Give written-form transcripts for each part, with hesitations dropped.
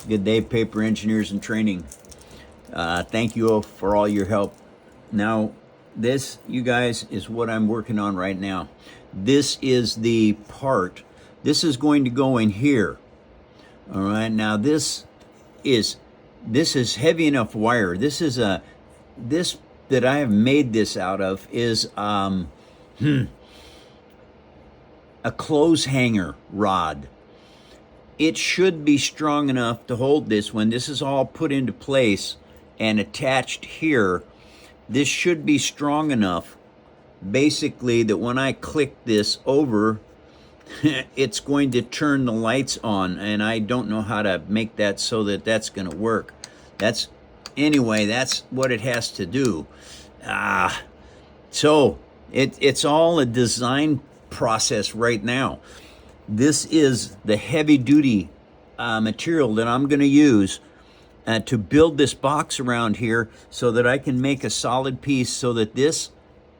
Good day, paper engineers in training. Thank you all for all your help. Now, this, you guys, is what I'm working on right now. This is the part. This is going to go in here. All right. Now, this is heavy enough wire. This that I have made this out of is a clothes hanger rod. It should be strong enough to hold this when this is all put into place and attached here. This should be strong enough, basically, that when I click this over, it's going to turn the lights on, and I don't know how to make that so that that's going to work. Anyway, that's what it has to do. So it's all a design process right now. This is the heavy-duty material that I'm going to use to build this box around here so that I can make a solid piece so that this,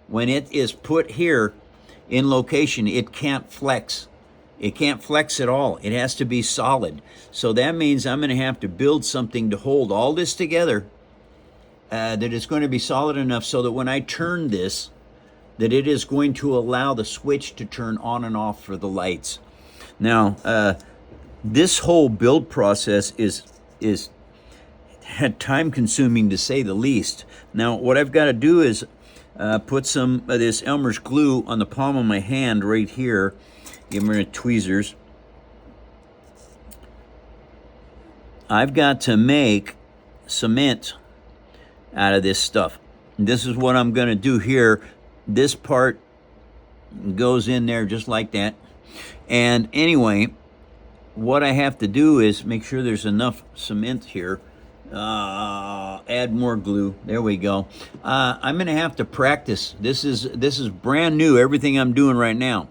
when it is put here in location, it can't flex. It can't flex at all. It has to be solid. So that means I'm going to have to build something to hold all this together that is going to be solid enough so that when I turn this, that it is going to allow the switch to turn on and off for the lights. Now, this whole build process is time-consuming, to say the least. Now, what I've got to do is put some of this Elmer's glue on the palm of my hand right here. Give me tweezers. I've got to make cement out of this stuff. This is what I'm going to do here. This part goes in there just like that. And anyway, what I have to do is make sure there's enough cement here. Add more glue. There we go. I'm going to have to practice. This is brand new, everything I'm doing right now.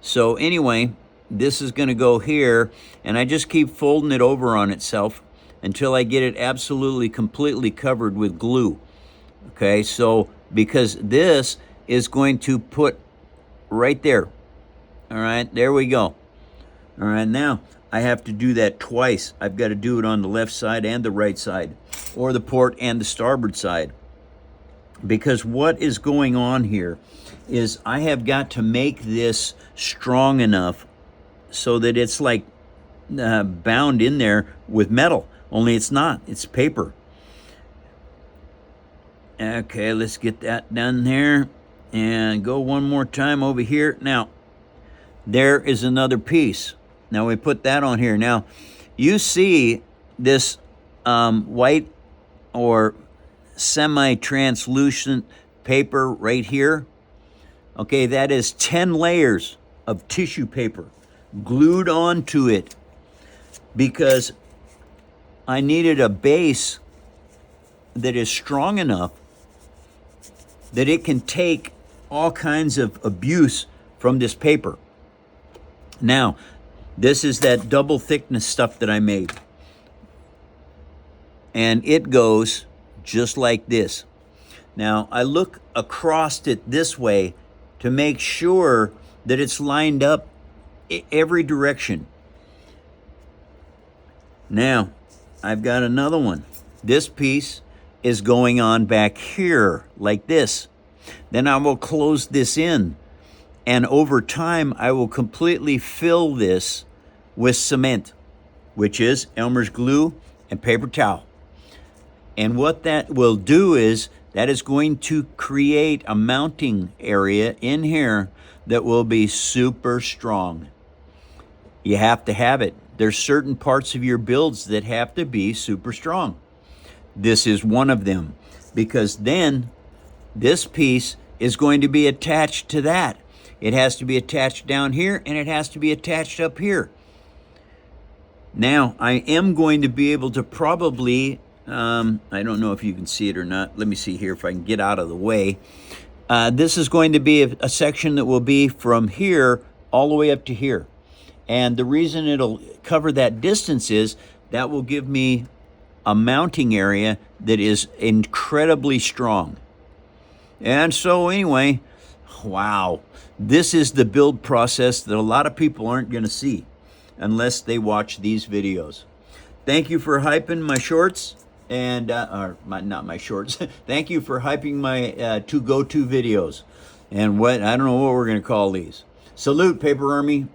So anyway, this is going to go here, and I just keep folding it over on itself until I get it absolutely completely covered with glue. Okay, so because this is going to put right there. All right, there we go. All right, now I have to do that twice. I've got to do it on the left side and the right side, or the port and the starboard side. Because what is going on here is I have got to make this strong enough so that it's like bound in there with metal, only it's not, it's paper. Okay, let's get that done there and go one more time over here. Now, there is another piece. Now we put that on here. Now, you see this white or semi-translucent paper right here? Okay, that is 10 layers of tissue paper glued onto it because I needed a base that is strong enough that it can take all kinds of abuse from this paper. Now, this is that double thickness stuff that I made. And it goes just like this. Now, I look across it this way to make sure that it's lined up every direction. Now, I've got another one. This piece is going on back here like this. Then I will close this in. And over time, I will completely fill this with cement, which is Elmer's glue and paper towel. And what that will do is that is going to create a mounting area in here that will be super strong. You have to have it. There's certain parts of your builds that have to be super strong. This is one of them, because then this piece is going to be attached to that. It has to be attached down here, and it has to be attached up here. Now, I am going to be able to probably, I don't know if you can see it or not. Let me see here if I can get out of the way. This is going to be a section that will be from here all the way up to here. And the reason it'll cover that distance is that will give me a mounting area that is incredibly strong. And so anyway, wow, this is the build process that a lot of people aren't going to see unless they watch these videos. Thank you for hyping my shorts and or not my shorts. Thank you for hyping my two go-to videos. And what I don't know what we're going to call these. Salute, Paper Army.